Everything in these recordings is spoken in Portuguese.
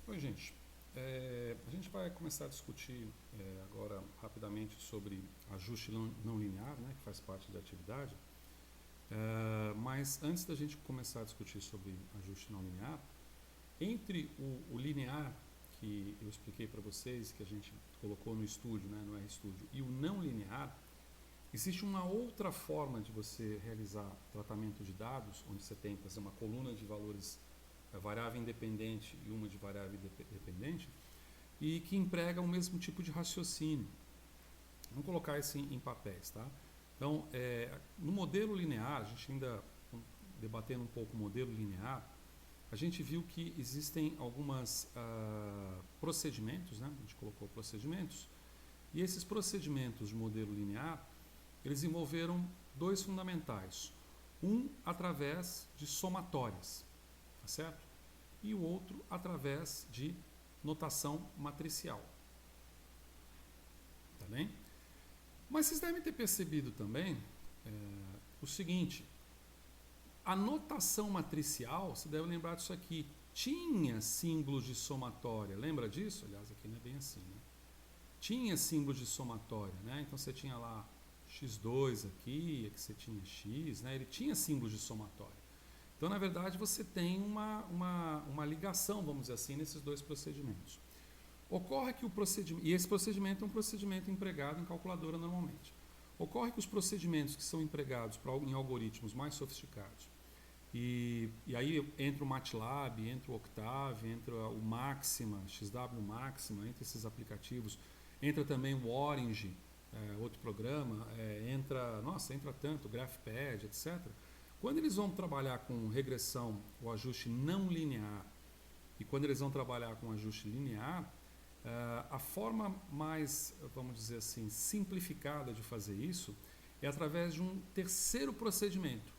Oi, gente. A gente vai começar a discutir agora rapidamente sobre ajuste não linear, né, que faz parte da atividade. Mas antes da gente começar a discutir sobre ajuste não linear, entre o linear, que eu expliquei para vocês, que a gente colocou no estúdio, né, no RStudio, e o não linear, existe uma outra forma de você realizar tratamento de dados, onde você tem, por exemplo, uma coluna de valores variável independente e uma de variável dependente, e que emprega o mesmo tipo de raciocínio. Vamos colocar isso em papéis, tá? Então, no modelo linear, a gente ainda debatendo um pouco o modelo linear, a gente viu que existem alguns procedimentos, né? A gente colocou procedimentos, e esses procedimentos de modelo linear, eles envolveram dois fundamentais. Um através de somatórias, tá certo? E o outro através de notação matricial. Tá bem? Mas vocês devem ter percebido também o seguinte: a notação matricial, você deve lembrar disso aqui, tinha símbolos de somatória. Lembra disso? Aliás, aqui não é bem assim, né? Tinha símbolos de somatória, né? Então você tinha lá x2 aqui você tinha x, né? Ele tinha símbolos de somatória. Então, na verdade, você tem uma ligação, vamos dizer assim, nesses dois procedimentos. Ocorre que o procedimento, e esse procedimento é um procedimento empregado em calculadora normalmente. Ocorre que os procedimentos que são empregados em algoritmos mais sofisticados, e aí entra o MATLAB, entra o Octave, entra o Maxima, XW Maxima, entre esses aplicativos, entra também o Orange, outro programa, entra tanto, o GraphPad, etc. Quando eles vão trabalhar com regressão, o ajuste não linear, e quando eles vão trabalhar com ajuste linear, a forma mais, vamos dizer assim, simplificada de fazer isso é através de um terceiro procedimento,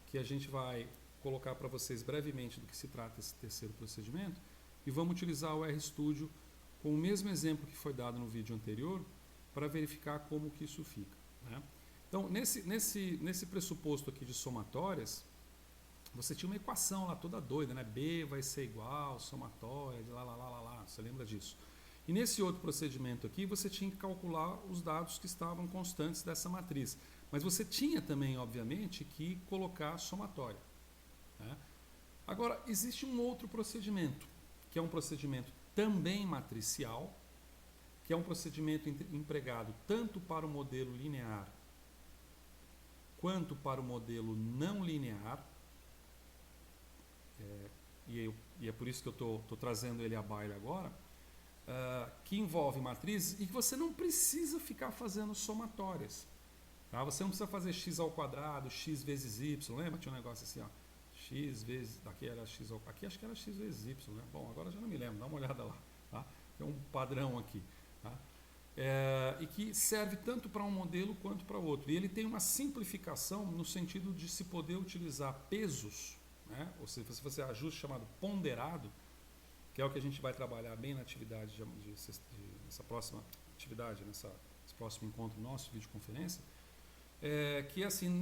que a gente vai colocar para vocês brevemente do que se trata esse terceiro procedimento, e vamos utilizar o RStudio com o mesmo exemplo que foi dado no vídeo anterior para verificar como que isso fica, né? Então, nesse pressuposto aqui de somatórias, você tinha uma equação lá toda doida, né? B vai ser igual, somatória, de lá, você lembra disso? E nesse outro procedimento aqui, você tinha que calcular os dados que estavam constantes dessa matriz. Mas você tinha também, obviamente, que colocar somatória, né? Agora, existe um outro procedimento, que é um procedimento também matricial, que é um procedimento empregado tanto para o modelo linear quanto para o modelo não linear, e é por isso que eu estou trazendo ele à baila agora, que envolve matrizes e que você não precisa ficar fazendo somatórias. Tá? Você não precisa fazer x ao quadrado, x vezes y, lembra? Tinha um negócio assim, ó, x vezes, daqui era x ao, aqui acho que era x vezes y, né? Bom, agora já não me lembro, dá uma olhada lá. Tá? Tem um padrão aqui. Tá? E que serve tanto para um modelo quanto para o outro. E ele tem uma simplificação no sentido de se poder utilizar pesos, né? Ou seja, se você ajuste chamado ponderado, que é o que a gente vai trabalhar bem na atividade nessa próxima atividade, nesse próximo encontro nosso, videoconferência, que assim,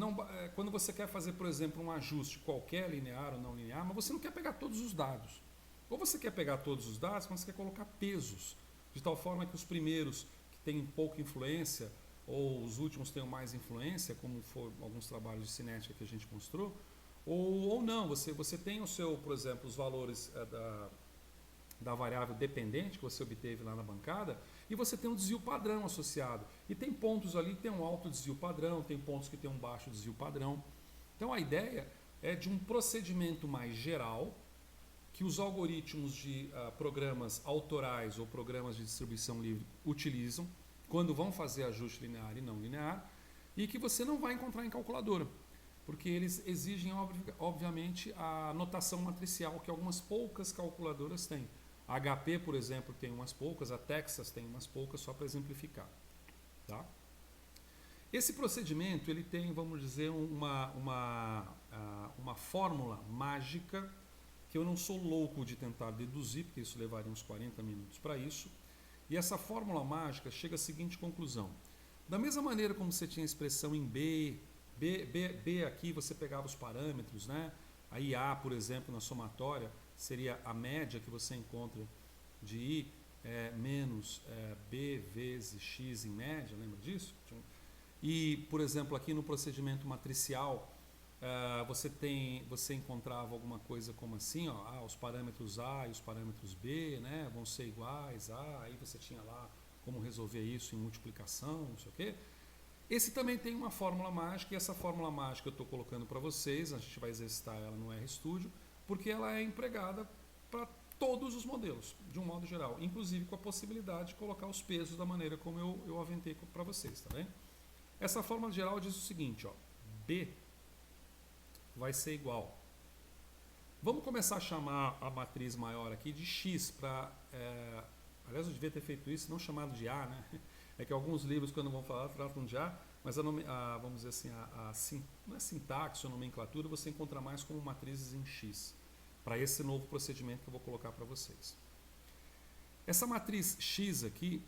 quando você quer fazer, por exemplo, um ajuste qualquer, linear ou não linear, mas você não quer pegar todos os dados. Ou você quer pegar todos os dados, mas você quer colocar pesos, de tal forma que os primeiros tem pouca influência, ou os últimos tenham mais influência, como foram alguns trabalhos de cinética que a gente mostrou, ou não, você tem o seu, por exemplo, os valores da variável dependente que você obteve lá na bancada, e você tem um desvio padrão associado. E tem pontos ali que tem um alto desvio padrão, tem pontos que tem um baixo desvio padrão. Então a ideia é de um procedimento mais geral, que os algoritmos de programas autorais ou programas de distribuição livre utilizam quando vão fazer ajuste linear e não linear, e que você não vai encontrar em calculadora, porque eles exigem, obviamente, a notação matricial que algumas poucas calculadoras têm. A HP, por exemplo, tem umas poucas, a Texas tem umas poucas, só para exemplificar. Tá? Esse procedimento ele tem, vamos dizer, uma fórmula mágica que eu não sou louco de tentar deduzir, porque isso levaria uns 40 minutos para isso. E essa fórmula mágica chega à seguinte conclusão. Da mesma maneira como você tinha a expressão em B aqui, você pegava os parâmetros, né? A IA, por exemplo, na somatória, seria a média que você encontra de I menos B vezes X em média, lembra disso? E, por exemplo, aqui no procedimento matricial, você encontrava alguma coisa como assim, ó, os parâmetros A e os parâmetros B, né, vão ser iguais a, aí você tinha lá como resolver isso em multiplicação, não sei o quê. Esse também tem uma fórmula mágica, e essa fórmula mágica eu estou colocando para vocês, a gente vai exercitar ela no RStudio, porque ela é empregada para todos os modelos, de um modo geral, inclusive com a possibilidade de colocar os pesos da maneira como eu aventei para vocês, tá bem? Essa fórmula geral diz o seguinte, ó, B vai ser igual. Vamos começar a chamar a matriz maior aqui de X para... aliás, eu devia ter feito isso, não chamado de A, né? É que alguns livros, quando vão falar, tratam de A, mas vamos dizer assim, não é sintaxe ou nomenclatura, você encontra mais como matrizes em X, para esse novo procedimento que eu vou colocar para vocês. Essa matriz X aqui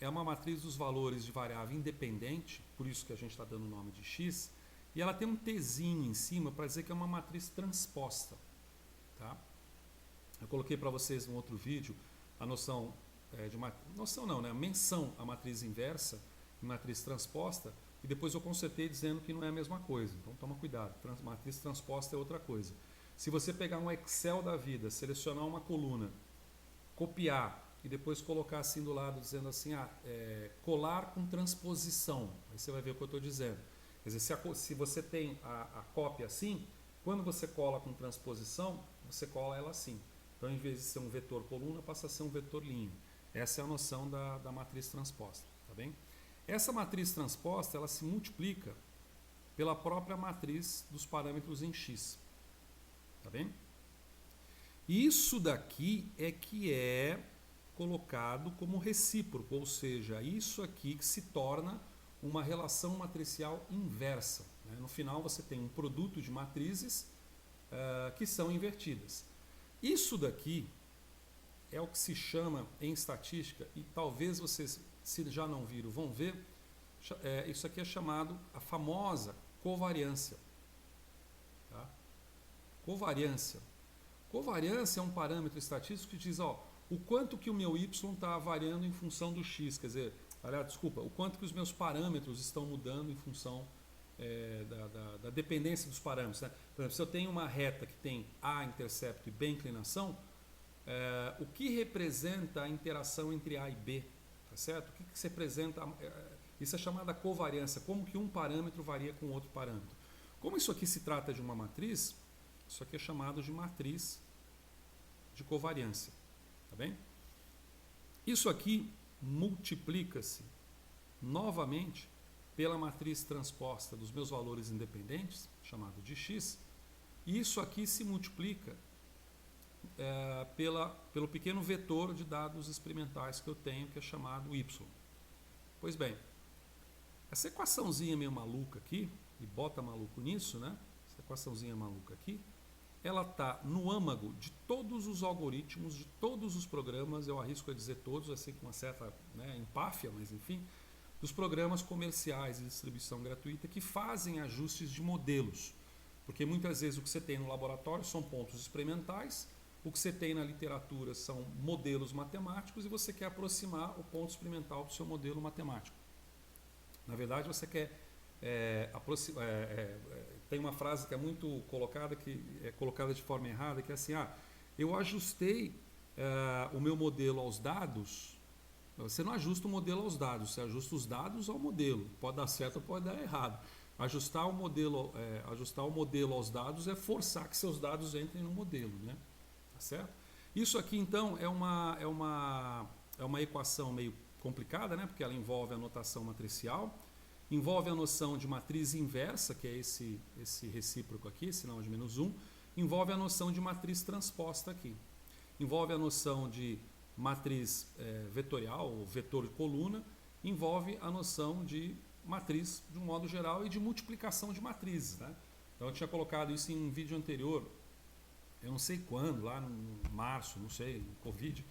é uma matriz dos valores de variável independente, por isso que a gente está dando o nome de X, e ela tem um Tzinho em cima para dizer que é uma matriz transposta. Tá? Eu coloquei para vocês no outro vídeo a noção a menção à matriz inversa e matriz transposta, e depois eu consertei dizendo que não é a mesma coisa. Então toma cuidado, matriz transposta é outra coisa. Se você pegar um Excel da vida, selecionar uma coluna, copiar e depois colocar assim do lado dizendo assim, colar com transposição, aí você vai ver o que eu estou dizendo. Quer dizer, se você tem a cópia assim, quando você cola com transposição, você cola ela assim. Então, em vez de ser um vetor coluna, passa a ser um vetor linha. Essa é a noção da matriz transposta, tá bem? Essa matriz transposta, ela se multiplica pela própria matriz dos parâmetros em X, tá bem? Isso daqui é que é colocado como recíproco, ou seja, isso aqui que se torna uma relação matricial inversa. Né? No final você tem um produto de matrizes que são invertidas. Isso daqui é o que se chama em estatística, e talvez vocês, se já não viram, vão ver, isso aqui é chamado a famosa covariância. Tá? Covariância. Covariância é um parâmetro estatístico que diz, ó, o quanto que o meu y está variando em função do x, quer dizer, o quanto que os meus parâmetros estão mudando em função da dependência dos parâmetros. Né? Por exemplo, se eu tenho uma reta que tem A intercepto e B inclinação, o que representa a interação entre A e B? Tá certo? O que se representa? Isso é chamada covariância, como que um parâmetro varia com outro parâmetro. Como isso aqui se trata de uma matriz, isso aqui é chamado de matriz de covariância. Tá bem? Isso aqui multiplica-se novamente pela matriz transposta dos meus valores independentes, chamado de X, e isso aqui se multiplica pelo pequeno vetor de dados experimentais que eu tenho, que é chamado Y. Pois bem, essa equaçãozinha meio maluca aqui, e bota maluco nisso, né? Essa equaçãozinha maluca aqui, ela está no âmago de todos os algoritmos, de todos os programas, eu arrisco a dizer todos, assim com uma certa empáfia, mas enfim, dos programas comerciais de distribuição gratuita que fazem ajustes de modelos. Porque muitas vezes o que você tem no laboratório são pontos experimentais, o que você tem na literatura são modelos matemáticos e você quer aproximar o ponto experimental do seu modelo matemático. Na verdade, você quer tem uma frase que é muito colocada, que é colocada de forma errada, que é assim, eu ajustei o meu modelo aos dados. Você não ajusta o modelo aos dados, você ajusta os dados ao modelo. Pode dar certo ou pode dar errado. Ajustar o modelo aos dados é forçar que seus dados entrem no modelo, né? Tá certo? Isso aqui, então, é uma equação meio complicada, né? Porque ela envolve a notação matricial, envolve a noção de matriz inversa, que é esse recíproco aqui, sinal de -1, envolve a noção de matriz transposta aqui, envolve a noção de matriz vetorial, ou vetor de coluna, envolve a noção de matriz de um modo geral e de multiplicação de matrizes. Né? Então eu tinha colocado isso em um vídeo anterior, eu não sei quando, lá no março, não sei, no Covid,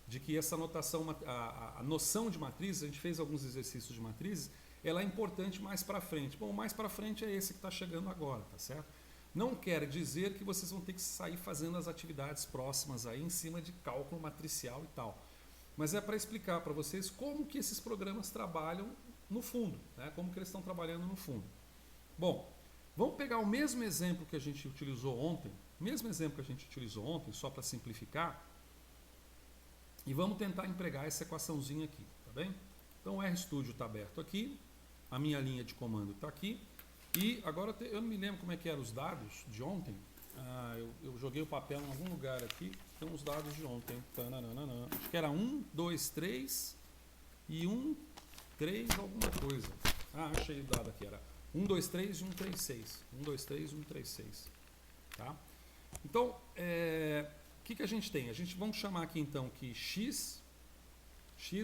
de que essa notação, a noção de matrizes, a gente fez alguns exercícios de matrizes, ela é importante mais para frente. Bom, mais para frente é esse que está chegando agora, tá certo? Não quer dizer que vocês vão ter que sair fazendo as atividades próximas aí em cima de cálculo matricial e tal. Mas é para explicar para vocês como que esses programas trabalham no fundo, né? Como que eles estão trabalhando no fundo. Bom, vamos pegar o mesmo exemplo que a gente utilizou ontem, só para simplificar, e vamos tentar empregar essa equaçãozinha aqui, tá bem? Então o RStudio está aberto aqui, a minha linha de comando está aqui, e agora eu não me lembro como é que eram os dados de ontem. Eu joguei o papel em algum lugar aqui, tem os dados de ontem. Tananana. Acho que era 1, 2, 3 e 1, 3 alguma coisa. Achei o dado aqui, era 1, 2, 3 e 1, 3, 6. 1, 2, 3 e 1, 3, 6. Tá? Então, o que a gente tem? Vamos chamar aqui então que x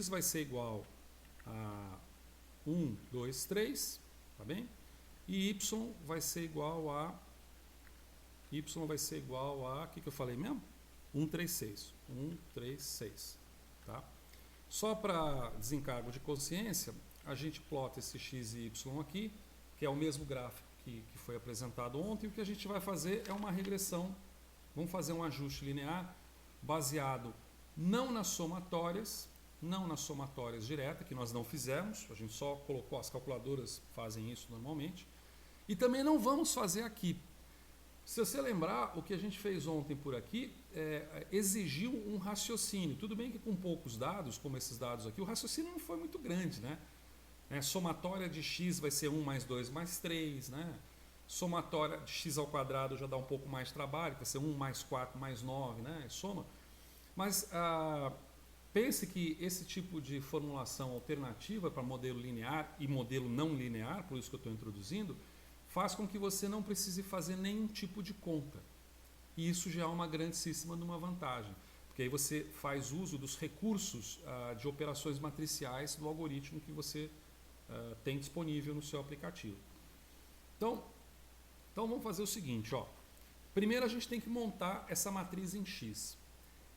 vai ser igual a 1, 2, 3, tá bem? E y vai ser igual a o que eu falei mesmo? 1, 3, 6. 1, 3, 6. Tá? Só para desencargo de consciência, a gente plota esse x e y aqui, que é o mesmo gráfico que foi apresentado ontem. O que a gente vai fazer é uma regressão. Vamos fazer um ajuste linear baseado não nas somatórias diretas, que nós não fizemos, a gente só colocou, as calculadoras fazem isso normalmente. E também não vamos fazer aqui. Se você lembrar, o que a gente fez ontem por aqui exigiu um raciocínio. Tudo bem que com poucos dados, como esses dados aqui, o raciocínio não foi muito grande, né? Somatória de x vai ser 1 mais 2 mais 3, né? Somatória de x ao quadrado já dá um pouco mais de trabalho, vai ser 1 mais 4 mais 9, né? Soma. Mas pense que esse tipo de formulação alternativa para modelo linear e modelo não linear, por isso que eu estou introduzindo, faz com que você não precise fazer nenhum tipo de conta. E isso já é uma grandíssima vantagem, porque aí você faz uso dos recursos de operações matriciais do algoritmo que você tem disponível no seu aplicativo. Então vamos fazer o seguinte, ó. Primeiro a gente tem que montar essa matriz em X.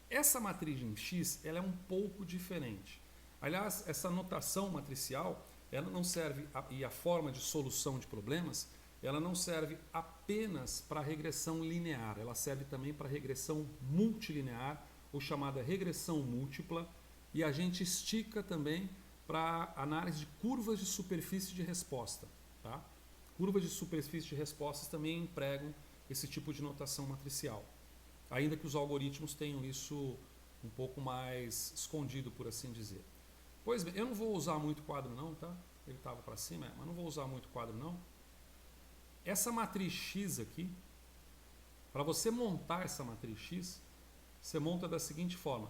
Essa matriz em X, ela é um pouco diferente. Aliás, essa notação matricial, ela não serve, e a forma de solução de problemas, ela não serve apenas para regressão linear, ela serve também para regressão multilinear, ou chamada regressão múltipla, e a gente estica também para análise de curvas de superfície de resposta. Tá? Curvas de superfície de respostas também empregam esse tipo de notação matricial, ainda que os algoritmos tenham isso um pouco mais escondido, por assim dizer. Pois bem, eu não vou usar muito quadro não, tá? Ele estava para cima, mas não vou usar muito quadro não. Essa matriz X aqui, para você montar essa matriz X, você monta da seguinte forma.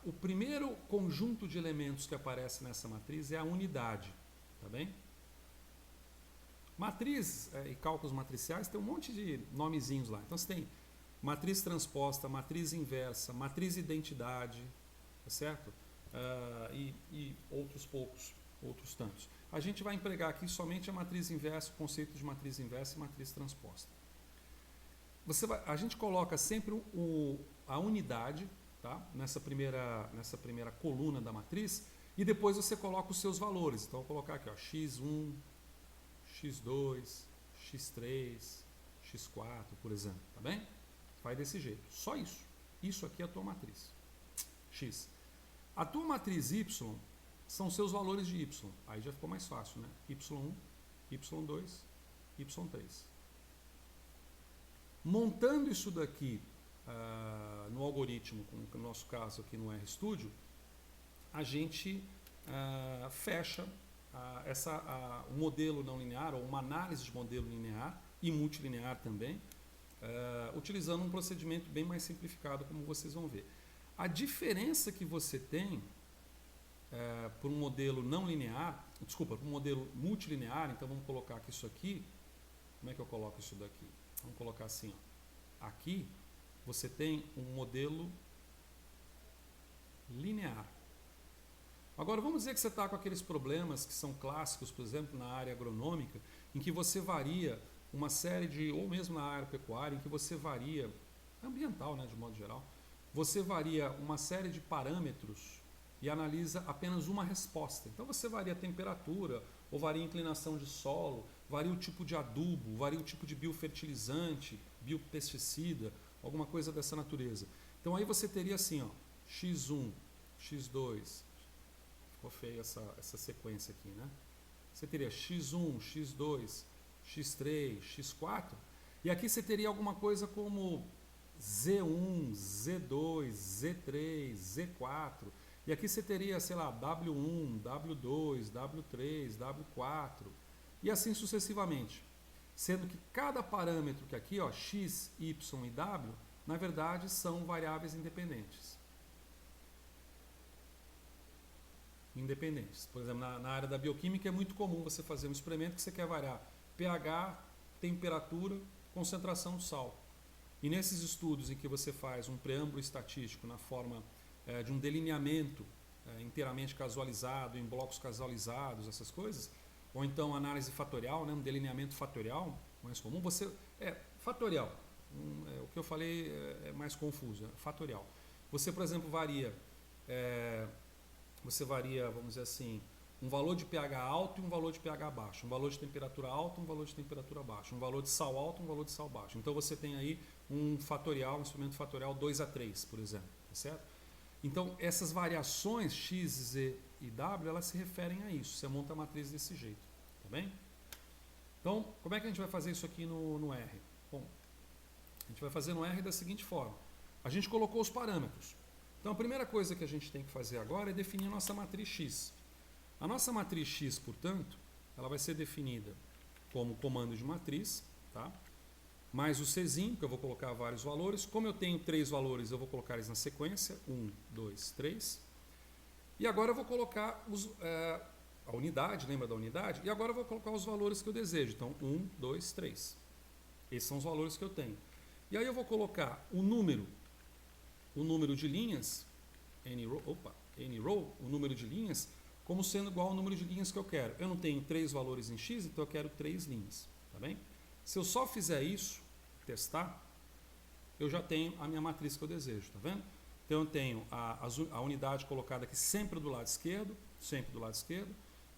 O primeiro conjunto de elementos que aparece nessa matriz é a unidade, tá bem? Matriz e cálculos matriciais tem um monte de nomezinhos lá. Então você tem matriz transposta, matriz inversa, matriz identidade, tá certo? E outros tantos. A gente vai empregar aqui somente a matriz inversa, o conceito de matriz inversa e matriz transposta. A gente coloca sempre a unidade, tá? nessa primeira coluna da matriz, e depois você coloca os seus valores. Então, eu vou colocar aqui, ó, x1, x2, x3, x4, por exemplo, tá bem? Vai desse jeito, só isso. Isso aqui é a tua matriz, x. A tua matriz y são seus valores de y. Aí já ficou mais fácil, né? y1, y2, y3. Montando isso daqui no algoritmo, no nosso caso aqui no RStudio, a gente fecha o modelo não linear, ou uma análise de modelo linear e multilinear também, utilizando um procedimento bem mais simplificado, como vocês vão ver. A diferença que você tem por um modelo não linear, desculpa, por um modelo multilinear, então vamos colocar aqui isso aqui. Como é que eu coloco isso daqui? Vamos colocar assim, ó. Aqui você tem um modelo linear. Agora vamos dizer que você está com aqueles problemas que são clássicos, por exemplo, na área agronômica, em que você varia uma série de, ou mesmo na área pecuária, em que você varia, ambiental, né, de modo geral, você varia uma série de parâmetros e analisa apenas uma resposta. Então você varia a temperatura, ou varia a inclinação de solo, varia o tipo de adubo, varia o tipo de biofertilizante, biopesticida, alguma coisa dessa natureza. Então aí você teria assim, ó, X1, X2, ficou feia essa sequência aqui, né? Você teria X1, X2, X3, X4, e aqui você teria alguma coisa como Z1, Z2, Z3, Z4, e aqui você teria, sei lá, W1, W2, W3, W4, e assim sucessivamente. Sendo que cada parâmetro que aqui, ó, X, Y e W, na verdade são variáveis independentes. Por exemplo, na área da bioquímica é muito comum você fazer um experimento que você quer variar pH, temperatura, concentração de sal. E nesses estudos em que você faz um preâmbulo estatístico na forma de um delineamento inteiramente casualizado, em blocos casualizados, essas coisas, ou então análise fatorial, né, um delineamento fatorial, mais comum, fatorial, o que eu falei é mais confuso, fatorial. Você, por exemplo, varia, vamos dizer assim, um valor de pH alto e um valor de pH baixo, um valor de temperatura alta e um valor de temperatura baixa, um valor de sal alto e um valor de sal baixo. Então você tem aí um fatorial, um instrumento fatorial 2 a 3, por exemplo, tá certo? Então essas variações X, Z e W, elas se referem a isso, você monta a matriz desse jeito, tá bem? Então, como é que a gente vai fazer isso aqui no R? Bom, a gente vai fazer no R da seguinte forma, a gente colocou os parâmetros. Então a primeira coisa que a gente tem que fazer agora é definir a nossa matriz X. A nossa matriz X, portanto, ela vai ser definida como comando de matriz, tá? Mais o Czinho, que eu vou colocar vários valores. Como eu tenho 3 valores, eu vou colocar eles na sequência, 1, 2, 3. E agora eu vou colocar a unidade, lembra da unidade? E agora eu vou colocar os valores que eu desejo. Então, 1, 2, 3. Esses são os valores que eu tenho. E aí eu vou colocar o número de linhas, nrow, o número de linhas, como sendo igual ao número de linhas que eu quero. Eu não tenho 3 valores em X, então eu quero 3 linhas, tá bem? Se eu só fizer isso, testar, eu já tenho a minha matriz que eu desejo, tá vendo? Então eu tenho a unidade colocada aqui sempre do lado esquerdo,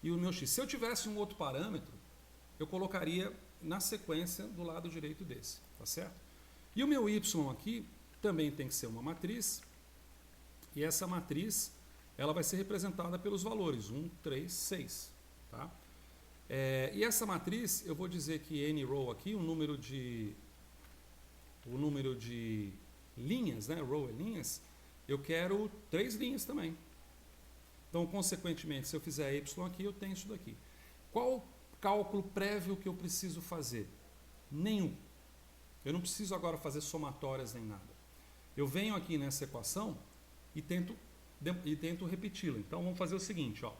e o meu X. Se eu tivesse um outro parâmetro, eu colocaria na sequência do lado direito desse, tá certo? E o meu Y aqui também tem que ser uma matriz, e essa matriz ela vai ser representada pelos valores 1, 3, 6. Tá? E essa matriz, eu vou dizer que nrow aqui, o número de linhas, né? Row é linhas, eu quero 3 linhas também. Então, consequentemente, se eu fizer y aqui, eu tenho isso daqui. Qual o cálculo prévio que eu preciso fazer? Nenhum. Eu não preciso agora fazer somatórias nem nada. Eu venho aqui nessa equação e tento repeti-la. Então vamos fazer o seguinte, ó.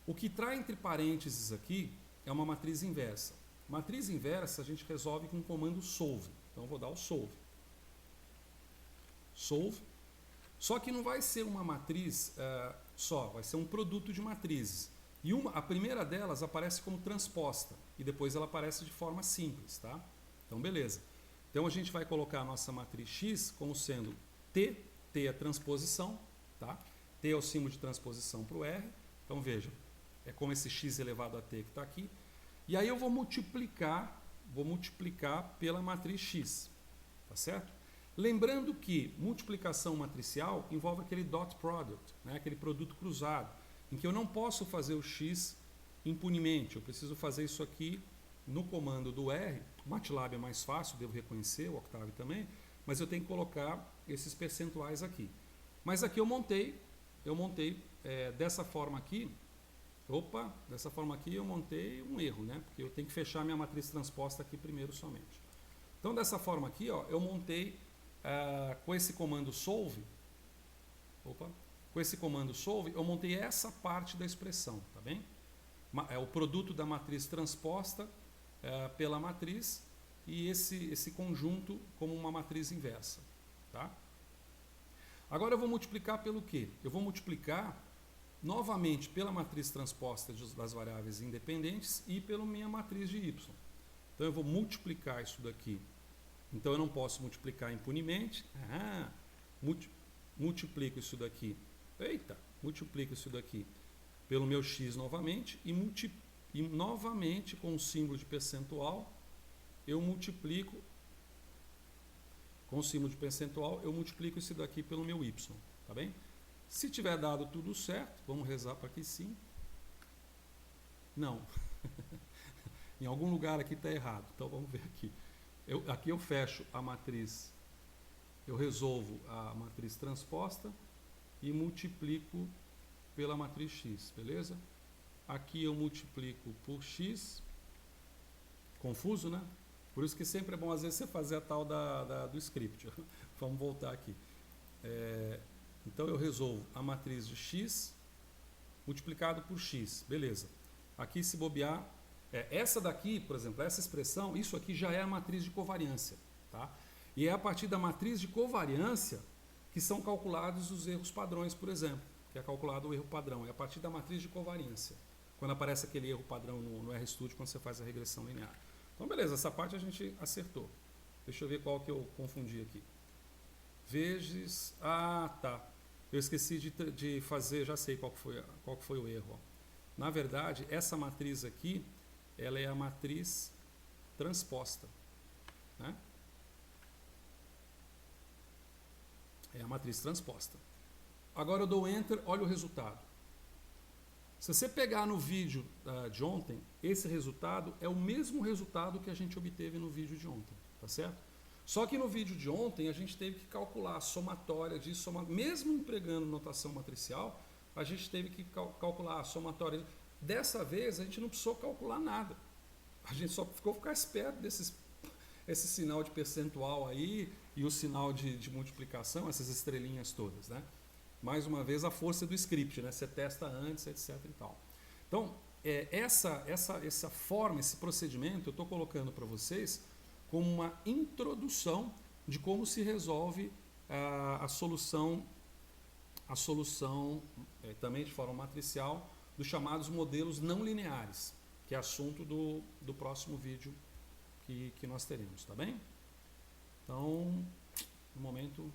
O que está entre parênteses aqui é uma matriz inversa. Matriz inversa a gente resolve com o comando solve. Então eu vou dar o solve. Solve. Só que não vai ser uma matriz só, vai ser um produto de matrizes. E a primeira delas aparece como transposta e depois ela aparece de forma simples, tá? Então beleza. Então a gente vai colocar a nossa matriz X como sendo T é a transposição, tá? T é o símbolo de transposição para o R. Então veja, é como esse x elevado a t que está aqui. E aí eu vou multiplicar pela matriz X, tá certo? Lembrando que multiplicação matricial envolve aquele dot product, né? Aquele produto cruzado, em que eu não posso fazer o x impunemente, eu preciso fazer isso aqui no comando do R. O MATLAB é mais fácil, devo reconhecer, o Octave também, mas eu tenho que colocar esses percentuais aqui. Mas aqui eu montei dessa forma aqui, eu montei um erro, né? Porque eu tenho que fechar minha matriz transposta aqui primeiro somente. Então dessa forma aqui, ó, eu montei com esse comando solve, eu montei essa parte da expressão, tá bem? É o produto da matriz transposta pela matriz e esse conjunto como uma matriz inversa, tá? Agora eu vou multiplicar pelo quê? Eu vou multiplicar novamente pela matriz transposta das variáveis independentes e pela minha matriz de y. Então eu vou multiplicar isso daqui. Então eu não posso multiplicar impunemente. Multiplico isso daqui. Multiplico isso daqui pelo meu x novamente e e novamente com o símbolo de percentual eu multiplico, com o símbolo de percentual eu multiplico isso daqui pelo meu y, tá bem? Se tiver dado tudo certo, vamos rezar para que sim. Não. Em algum lugar aqui está errado, então vamos ver aqui. Aqui eu fecho a matriz, eu resolvo a matriz transposta e multiplico pela matriz x, beleza? Aqui eu multiplico por x, confuso, né? Por isso que sempre é bom às vezes você fazer a tal do script. Vamos voltar aqui. Então eu resolvo a matriz de x multiplicado por x, beleza. Aqui se bobear, essa daqui, por exemplo, essa expressão, isso aqui já é a matriz de covariância, tá? E é a partir da matriz de covariância que são calculados os erros padrões, por exemplo, que é calculado o erro padrão, é a partir da matriz de covariância, quando aparece aquele erro padrão no RStudio, quando você faz a regressão linear. Então, beleza, essa parte a gente acertou. Deixa eu ver qual que eu confundi aqui. Vezes, tá, eu esqueci de fazer, já sei qual que foi o erro. Ó. Na verdade, essa matriz aqui, ela é a matriz transposta, né? É a matriz transposta. Agora eu dou Enter, olha o resultado. Se você pegar no vídeo de ontem, esse resultado é o mesmo resultado que a gente obteve no vídeo de ontem, tá certo? Só que no vídeo de ontem a gente teve que calcular a somatória disso, mesmo empregando notação matricial, a gente teve que calcular a somatória. Dessa vez a gente não precisou calcular nada. A gente só ficou ficar esperto esse sinal de percentual aí e o sinal de multiplicação, essas estrelinhas todas, né? Mais uma vez a força do script, né? Você testa antes, etc e tal. Então, essa forma, esse procedimento, eu estou colocando para vocês como uma introdução de como se resolve a solução também de forma matricial, dos chamados modelos não lineares, que é assunto do próximo vídeo que nós teremos, tá bem? Então, no momento...